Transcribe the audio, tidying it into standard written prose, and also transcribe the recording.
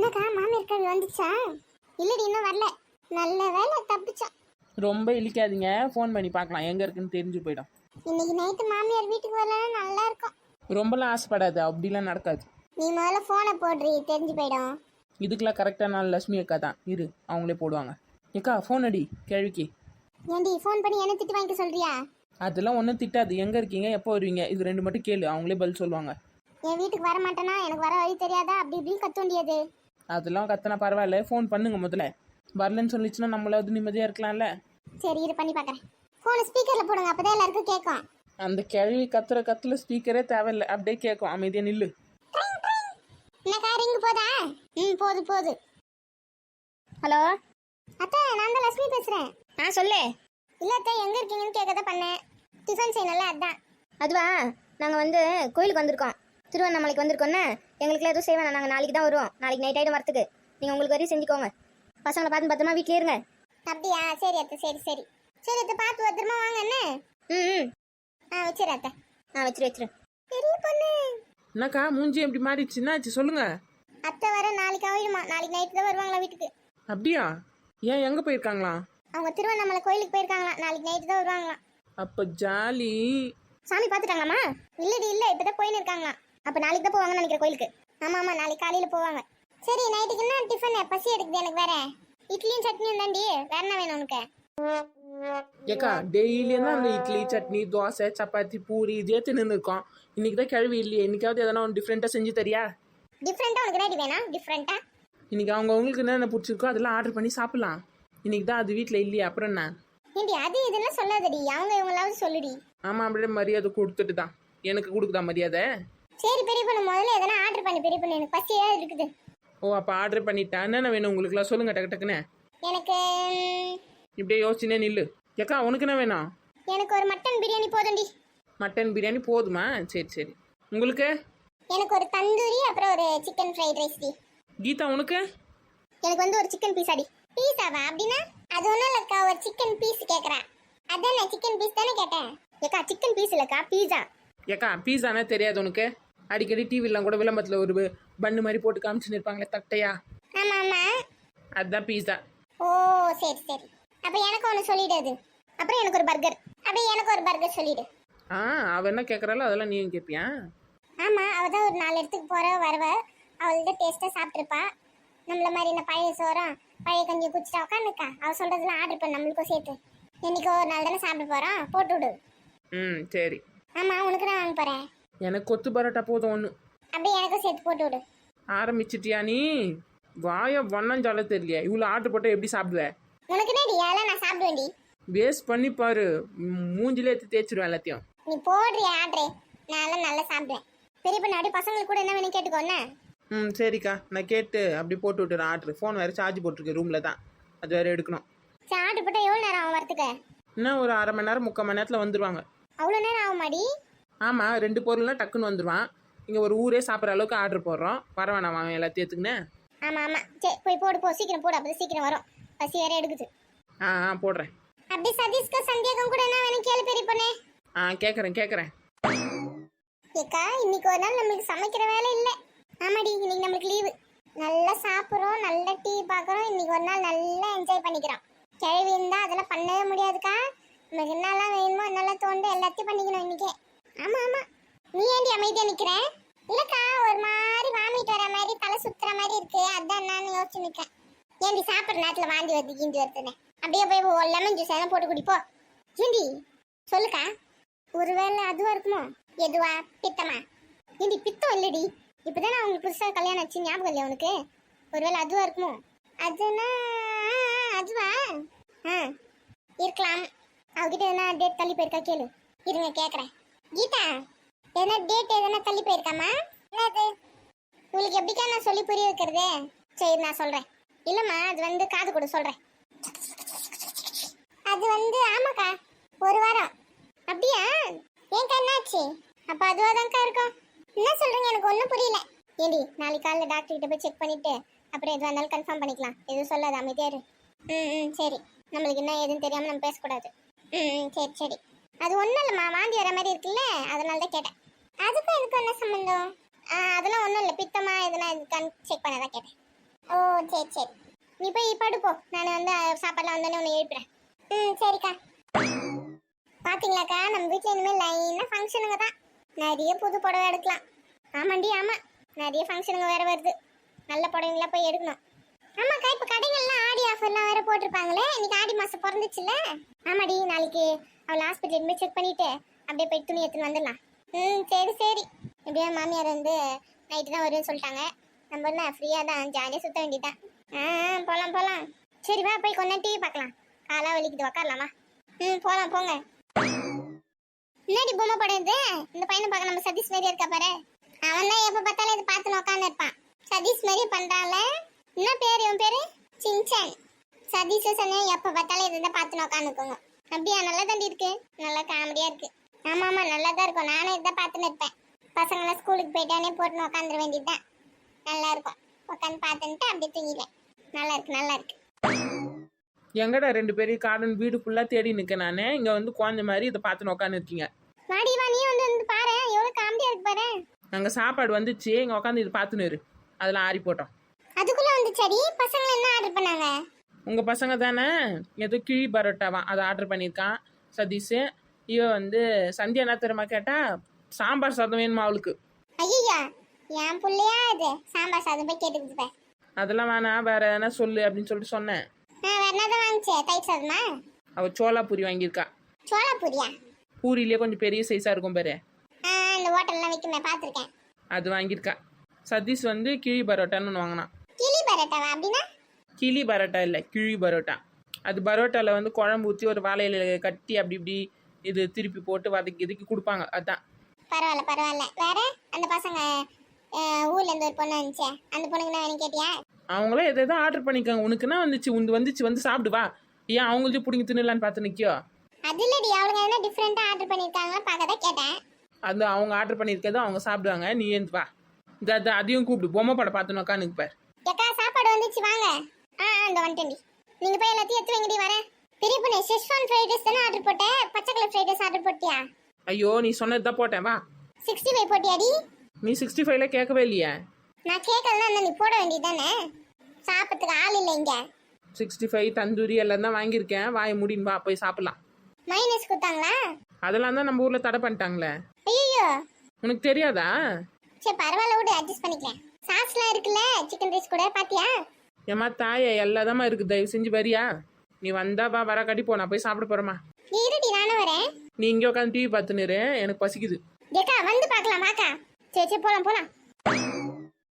என்னக்கா மாமியார் கவி வந்துச்சா? இல்லடி இன்னும் வரல. நல்ல வேலை தப்பிச்சோம். ரொம்ப இழிக்காதீங்க, ஃபோன் பண்ணி பார்க்கலாம் எங்கே இருக்குன்னு தெரிஞ்சு போயிடும். இன்னைக்கு நைட்டு மாமியார் வீட்டுக்கு வரலன்னா நல்லா இருக்கும். ரொம்பலாம் ஆசைப்படாது, அப்படிலாம் நடக்காது. நீ முதல்ல ஃபோனை போடுறி, தெரிஞ்சு போயிடும். இதுக்கெல்லாம் கரெக்டான நாள் லட்சுமி அக்கா தான், இரு அவங்களே போடுவாங்க. ஏக்கா ஃபோன் அடி கேள்விக்கு. ஏண்டி ஃபோன் பண்ணி என்ன திட்டு வாங்கிக்க சொல்றியா? அதெல்லாம் ஒன்றும் திட்டாது, எங்கே இருக்கீங்க எப்போ வருவீங்க இது ரெண்டு மட்டும் கேளு, அவங்களே பதில் சொல்லுவாங்க. என் வீட்டுக்கு வர மாட்டேனா, எனக்கு வர வழி தெரியாதா, அப்படி இப்படின்னு கத்த வேண்டியது. அதெல்லாம் கத்தனா பரவாயில்ல, ஃபோன் பண்ணுங்க முதல்ல. வரலன்னு சொல்லிச்சுன்னா நம்மளாவது நிம்மதியாக இருக்கலாம்ல. சரி இரு பண்ணி பார்க்குறேன். ஃபோனை ஸ்பீக்கரில் போடுங்க, அப்போதான் எல்லாருக்கும் கேட்கும். அந்த கேள்வி கத்துல ஸ்பீக்கரே தேவையில்லை, அப்படியே கேட்கும். அமைதியாக நில்லு. என்னக்கா ரிங்கு போதா? போது போது. ஹலோ அத்தை, நான் தான் லட்சுமி பேசுகிறேன். சொல்லு. இல்லை அத்தை, எங்கே இருக்கீங்கன்னு கேட்க தான் பண்ணேன். டிஃபன் செய்யணும்ல, அதான். அதுவா, நாங்கள் வந்து கோயிலுக்கு வந்திருக்கோம், திருவண்ணாமலைக்கு வந்திருக்கோன்னே. எங்களுக்குலாம் எதுவும் செய்வேன், நாங்கள் நாளைக்கு தான் வருவோம். நாளைக்கு நைட் ஆகிடும் வரத்துக்கு. நீங்கள் உங்களுக்கு வரையும் செஞ்சுக்கோங்க. பசங்களை பார்த்து பத்திரமா வீட்டிலே இருங்க. அப்படியா? சரி அத்தை, சரி சரி சரி அத்தை, பார்த்து பத்திரமா வாங்க என்ன. ம் வச்சிரு அத்தை. வச்சிரு. பெரிய பொண்ணு. என்னக்கா மூஞ்சி எப்படி மாறிடுச்சு, என்னாச்சு சொல்லுங்க. அத்தை வர நாளைக்கு ஆகிடுமா, நாளைக்கு நைட்டு தான் வருவாங்களா வீட்டுக்கு. அப்படியா? ஏன் எங்கே போயிருக்காங்களா? அவங்க திருவண்ணாமலை கோயிலுக்கு போயிருக்காங்களா, நாளைக்கு நைட்டு தான் வருவாங்களாம். அப்போ ஜாலி. சாமி பார்த்துட்டாங்களாம்மா? இல்லடி இல்லை, இப்போதான் போயின்னு இருக்காங்களாம். அப்போ நாளைக்கு தான் போவாங்கன்னு நினைக்கிற கோயிலுக்கு. ஆமாம் நாளைக்கு காலையில் போவாங்க. சரி நைட்டுக்கு என்ன டிஃபன்? பசி எடுக்குது எனக்கு வேற. இட்லியும் சட்னியும் தாண்டி, வேற என்ன வேணும் உனக்கு? ஏக்கா டெய்லியும் தான் அந்த இட்லி சட்னி தோசை சப்பாத்தி பூரி இதே தின்னு இருக்கோம். இன்னைக்கு தான் கிழவி இல்லையே, இன்னைக்காவது எதனா ஒன்று டிஃப்ரெண்ட்டாக செஞ்சு தரியா? டிஃப்ரெண்ட்டாக உனக்கு ரெடி வேணா? டிஃப்ரெண்ட்டாக இன்னைக்கு அவங்களுக்கு என்னென்ன பிடிச்சிருக்கோ அதெல்லாம் ஆர்டர் பண்ணி சாப்பிடலாம். இன்னைக்கு தான் அது வீட்டில் இல்லையா, அப்புறம் என்ன? ஏண்டி அது இதெல்லாம் சொல்லாதடி, அவங்க இவங்களாவது சொல்லுடி. ஆமாம், அப்படியே மரியாதை கொடுத்துட்டு தான். எனக்கு கொடுக்குதா மரியாதை? சரி பெரிய பொண்ணு, முதல்ல எதனா ஆர்டர் பண்ணு பெரிய பொண்ணு, எனக்கு பசியா இருக்குது. ஓ அப்போ ஆர்டர் பண்ணிட்டேன். என்னென்ன வேணும் உங்களுக்குலாம் சொல்லுங்க டக்கு டக்குன்னு. எனக்கு இப்படியே யோசிச்சுனே நில்லு. ஏக்கா உனக்கு என்ன வேணும்? எனக்கு ஒரு மட்டன் பிரியாணி போதும்டி. மட்டன் பிரியாணி போதுமா? சரி சரி. உங்களுக்கு? எனக்கு ஒரு தந்தூரி, அப்புறம் ஒரு சிக்கன் ஃப்ரைட் ரைஸ் டி. கீதா உனக்கு? எனக்கு வந்து ஒரு சிக்கன் பீஸாடி. பீஸாவா? அப்படின்னா அது ஒன்றும் இல்லைக்கா, ஒரு சிக்கன் பீஸ் கேட்குறேன். அதான் நான் சிக்கன் பீஸ் தானே கேட்டேன். ஏக்கா சிக்கன் பீஸ் இல்லைக்கா, பீஸா. ஏக்கா பீஸானா தெரியாது உனக்கு? அடிக்கடி டிவிலாம் கூட விளம்பரத்தில் ஒரு பண்ணு மாதிரி போட்டு காமிச்சுன்னு இருப்பாங்களே தட்டையா, ஆமாம் ஆமாம், அதுதான் பீஸா. ஓ சரி சரி. அப்போ எனக்கு ஒன்று சொல்லிடு. அது அப்புறம் எனக்கு ஒரு பர்கர். அப்படியே எனக்கு ஒரு பர்கர் சொல்லிடு. அவள் என்ன கேட்குறாளோ அதெல்லாம் நீயும் கேட்பியா? ஆமாம், அவள் தான் ஒரு 4 இடத்துக்கு போகிற வரவ, அவள்கிட்ட டேஸ்ட்டாக சாப்பிட்ருப்பா. நம்மள மாதிரி என்ன பழைய சோறம் பழைய கஞ்சி குச்சிட்டா உட்காந்துக்கா. அவள் சொல்கிறதுலாம் ஆர்டர் பண்ண நம்மளுக்கும் சேர்த்து. இன்னைக்கு ஒரு நாள் தானே சாப்பிட போகிறோம், போட்டு விடு. சரி. ஆமாம் உனக்கு தான் வாங்க போகிறேன். எனக்கு கொத்து பரோட்டா போதும் ஒன்று. அப்படியே எனக்கும் சேர்த்து போட்டு விடு. ஆரம்பிச்சிட்டியா நீ? வாய வண்ணஞ்சால தெரியலையா? இவ்வளோ ஆர்டர் போட்டால் எப்படி சாப்பிடுவேன்? உனக்கு என்னடி அதெல்லாம் நான் சாப்பிடுவேன்டி. வேஸ்ட் பண்ணி பாரு, மூஞ்சிலே எடுத்து தேய்ச்சிடுவேன் எல்லாத்தையும். நீ போடுறிய ஆர்டரு, நான் நல்லா சாப்பிடுவேன். பெரிய பொண்ணு அப்படி பசங்களுக்கு கூட என்ன வேணும் கேட்டுக்கோண்ணே. சரிக்கா, நான் கேட்டு அப்படி போட்டு விட்டுறேன் ஆர்டர். ஃபோன் வேறு சார்ஜ் போட்டிருக்கு ரூமில் தான், அது வேறு எடுக்கணும். சரி ஆர்டர் போட்டால் எவ்வளோ நேரம் ஆகும் வரத்துக்கு? இன்னும் ஒரு அரை மணி நேரம் 3/4 மணி நேரத்தில் வந்துடுவாங்க. அவ்வளோ நேரம் ஆகுமாடி? ஆமாம், 2 பொருள்லாம் டக்குன்னு வந்துடுவான். இங்கே ஒரு ஊரே சாப்பிட்ற அளவுக்கு ஆர்டர் போடுறோம். வரவேணாம் அவன் எல்லாத்தையும் எடுத்துக்கினே. ஆமாம் ஆமாம், சரி போய் போடு சீக்கிரம் போடு, அப்போ சீக்கிரம் வரும். பசி வேற எடுக்குது. போடுறேன். அப்படி சதீஷ்க்கு சந்தியாகம் கூட என்ன வேணும் கேளு பெரிய பொண்ணு. கேட்குறேன். ஏக்கா இன்னைக்கு ஒரு நாள் நம்மளுக்கு சமைக்கிற வேலை இல்லை. ஆமாடி, இன்னைக்கு நம்மளுக்கு லீவு. நல்லா சாப்பிட்றோம், நல்லா டிவி பார்க்குறோம். இன்னைக்கு ஒரு நாள் நல்லா என்ஜாய் பண்ணிக்கிறோம். கிழவி இருந்தால் அதெல்லாம் பண்ணவே முடியாதுக்கா. நமக்கு என்னெல்லாம் வேணுமோ என்னெல்லாம் தோண்டு எல்லாத்தையும் பண்ணிக்கணும் இன்னைக்கே. ஆமாம் நீ ஏண்டி அமைதியாக நிற்கிறேன்? இல்லைக்கா ஒரு மாதிரி வாமிட்டு வர மாதிரி தலை சுற்றுற மாதிரி இருக்கு, அதான் நான் யோசிச்சு நிற்கிறேன். ஏண்டி சாப்பிட்ற நேரத்தில் வாந்தி வருது கீந்தி வருதுன்னு? அப்படியே போய் லெமன் ஜூஸ் எல்லாம் போட்டு குடிப்போ. ஏண்டி சொல்லுக்கா, ஒருவேளை அதுவா இருக்குமோ? எதுவா? பித்தமா? ஏண்டி பித்தம் இல்லடி, இப்போதானே அவங்களுக்கு புதுசாக கல்யாணம் ஆச்சு, ஞாபகம் இல்லையா உனக்கு? ஒருவேளை அதுவா இருக்குமோ? அதுனா அதுவா இருக்கலாம். அவகிட்ட எதனா டேட் தள்ளி போயிருக்கா கேளு. இருங்க கேட்குறேன். கீதா எதனா டேட் எதனா தள்ளி போயிருக்காமா? என்னது உங்களுக்கு எப்படிக்கா நான் சொல்லி புரிய வைக்கிறது? சரி நான் சொல்கிறேன். இல்லைம்மா அது வந்து காது கூட சொல்கிறேன். அது வந்து ஆமாக்கா 1 வாரம். அப்படியா? ஏன்க்கா என்னாச்சு? அப்போ அதுவாக தான்க்கா இருக்கும். என்ன சொல்கிறீங்க? எனக்கு ஒன்றும் புரியல. ஏண்டி நாளைக்கு காலையில் டாக்டர் கிட்ட போய் செக் பண்ணிவிட்டு அப்புறம் எதுவாக இருந்தாலும் கன்ஃபார்ம் பண்ணிக்கலாம். எதுவும் சொல்லாத அமைதியாரு. சரி, நம்மளுக்கு என்ன ஏதுன்னு தெரியாமல் நம்ம பேசக்கூடாது. சரி அது ஒன்றும் இல்லைம்மா, வாந்தி வர மாதிரி இருக்குல்ல, அதனால தான் கேட்டேன். அதுக்கும் இதுக்கும் என்ன சம்மந்தம்? அதெல்லாம் ஒன்றும் இல்லை, பித்தமா எதுனா இதுக்கான்னு செக் பண்ண தான் கேட்டேன். ஓ சரி சரி, நீ போய் படுப்போ, நான் வந்து சாப்பாடுலாம் வந்தோடனே உன்னை எழுப்புறேன். ம் சரிக்கா. பாத்தீங்களாக்கா, நம்ம வீட்டில் இனிமேல் லைனாக ஃபங்க்ஷனுங்க தான். நிறைய புது புடவை எடுக்கலாம். ஆமாண்டி ஆமாம், நிறைய ஃபங்க்ஷனுங்க வேற வருது. நல்ல புடவைங்களா போய் எடுக்கணும். ஆமாக்கா, இப்போ கடைகள்லாம் ஆடி ஆஃபர்லாம் வேற போட்டிருப்பாங்களே. இன்னைக்கு ஆடி மாதம் பிறந்துச்சுல்ல. ஆமாடி, நாளைக்கு அவளை ஹாஸ்பிட்டல் போய் செக் பண்ணிட்டு அப்படியே போய் துணி எடுத்துன்னு வந்துடலாம். ம் சரி சரி. எப்படியா மாமியார் வந்து நைட்டு தான் வரும்னு சொல்லிட்டாங்க. நம்ம என்ன ஃப்ரீயாக தான் ஜாலியாக சுற்ற வேண்டியதான். போகலாம் போகலாம். சரி வா, போய் கொஞ்ச நேரம் டிவி பார்க்கலாம். காலாக வலிக்குது, உக்காரலாமா? ம் போகலாம் போங்க. முன்னாடி பொம்மை படம் இது. இந்த பையனை பார்க்க நம்ம சதீஷ் மாதிரியே இருக்கா பாரு. அவன் தான் எப்போ பார்த்தாலும் இதை பார்த்து உட்காந்து இருப்பான். சதீஷ் மாதிரி பண்ணுறான்ல. என்ன பேர் இவன் பேரு? சின்சான். சதீஷ் சொன்னா எப்போ பார்த்தாலும் இதை தான் பார்த்து உட்காந்துக்கோங்க. அப்படியா? நல்லா தாண்டி இருக்கு, நல்லா காமெடியாக இருக்கு. ஆமாம் ஆமாம், நல்லா தான் இருக்கும். நானும் இதை பார்த்துன்னு இருப்பேன். பசங்களாம் ஸ்கூலுக்கு போயிட்டானே போட்டுன்னு உட்காந்துட வேண்டியதுதான். நல்லா இருக்கும். உட்காந்து பார்த்துன்ட்டு அப்படியே தூங்கிடுவேன். நல்லா இருக்கு நல்லா இருக்கு. எங்கடா 2 பேரும் கார்டன் வீடு ஃபுல்லாக தேடி நிற்க நானே. இங்கே வந்து குழந்த மாதிரி இதை பார்த்துன்னு உட்காந்து இருக்கீங்க. வாடி வா, நீ வந்து பாரு, எவ்வளோ காமெடியாக இருக்கு பாரு. நாங்கள் சாப்பாடு வந்துச்சு, இங்கே உட்காந்து இது பார்த்துன்னு இரு. அதெல்லாம் ஆறி போட்டோம். அதுக்குள்ள வந்துச்சடி. பசங்க என்ன ஆர்டர் பண்ணாங்க? உங்கள் பசங்க தானே ஏதோ கிழி பரோட்டாவா அதை ஆர்டர் பண்ணியிருக்கான் சதீஷ். இவன் வந்து சந்தியா என்ன தெரியுமா கேட்டா, சாம்பார் சாதம் வேணுமா அவளுக்கு. ஐயா, என் பிள்ளையா இது சாம்பார் சாதம் போய் கேட்டுக்கிட்டு? அதெல்லாம் வேணாம், வேற எதனா சொல்லு அப்படின்னு சொல்லிட்டு சொன்னேன். வேற என்னதான் வாங்கிச்சே? தயிர் சாதமா? அவள் சோளா பூரி வாங்கியிருக்கா. சோளா பூரியா? பூரியிலே கொஞ்சம் பெரிய சைஸாக இருக்கும் பாரு. இந்த ஹோட்டல்லாம் வைக்குமே, பார்த்துருக்கேன். அது வாங்கியிருக்கா. சதீஷ் வந்து கிழி பரோட்டான்னு ஒன்று வாங்கினான். கிளி பரோட்டாவா? அப்படின்னா? கிளி பரோட்டா இல்லை, கிழி பரோட்டா. அது பரோட்டாவில் வந்து குழம்பு ஊற்றி ஒரு வாழையில கட்டி அப்படி இப்படி இது திருப்பி போட்டு வதக்கி இதுக்கு கொடுப்பாங்க. அதுதான். பரவாயில்ல பரவாயில்ல. வேற அந்த பசங்க ஊர்ல இருந்து ஒரு பொண்ணு வந்துச்சே, அந்த பொண்ணுக்கு என்ன வேணும் கேட்டியா? அவங்களும் எதை ஆர்டர் பண்ணிக்காங்க. உனக்குன்னா வந்துச்சு வந்து சாப்பிடுவா. ஏன் அவங்கள்ட்ட பிடிங்கி தின்னலான்னு பார்த்து நிற்கியோ? அது இல்லடி, அவளுங்க என்ன டிஃப்ரெண்டா ஆர்டர் பண்ணிருக்காங்களா பார்க்கதான் கேட்டேன். அது அவங்க ஆர்டர் பண்ணியிருக்கதை அவங்க சாப்பிடுவாங்க. நீ ஏந்து வா. இது அதையும் கூப்பிடு. பொம்மை படம் பார்த்துன்னு உட்காந்து பார். ஏக்கா, சாப்பாடு வந்துச்சு வாங்க. இந்த வந்துட்டேன்டி. நீங்க போய் எல்லாத்தையும் எடுத்து வைங்கடி. வரேன். பெரிய பொண்ணு, ஷெஸ்வான் ஃப்ரைட் ரைஸ் தானே ஆர்டர் போட்டேன். பச்சை கலர் ஃப்ரைட் ரைஸ் ஆர்டர் போட்டியா? ஐயோ, நீ சொன்னது தான் போட்டேன். வா. 65 போட்டியாடி? நீ 65ல கேட்கவே இல்லையா? நான் கேட்கலன்னா நீ போட வேண்டியதானே. சாப்பிட்றதுக்கு ஆள் இல்லை இங்க. 65 தந்தூரி எல்லாம் தான் வாங்கியிருக்கேன். வாயை முடின்னு வா, போய் சாப்பிடலாம். மைனஸ் கொடுத்தாங்களா? அதெல்லாம் தான் நம்ம ஊரில் தடை பண்ணிட்டாங்களே. ஐயோ, உனக்கு தெரியாதா? சரி பரவாயில்ல, விடு, அட்ஜஸ்ட் பண்ணிக்கிறேன். சாஸ்லாம் இருக்குல்ல சிக்கன் ரைஸ் கூட, பாத்தியா? ஏமா தாயே, எல்லாதாம்மா இருக்குது. தயவு செஞ்சு வரியா? நீ வந்தா வா, வர கட்டி போ. நான் போய் சாப்பிட போறேம்மா. நீ இருடி, நானும் வரேன். நீ இங்கே உட்காந்து டிவி பார்த்துன்னு, எனக்கு பசிக்குது. ஏக்கா வந்து பார்க்கலாம் வாக்கா. சரி சரி, போலாம் போலாம்.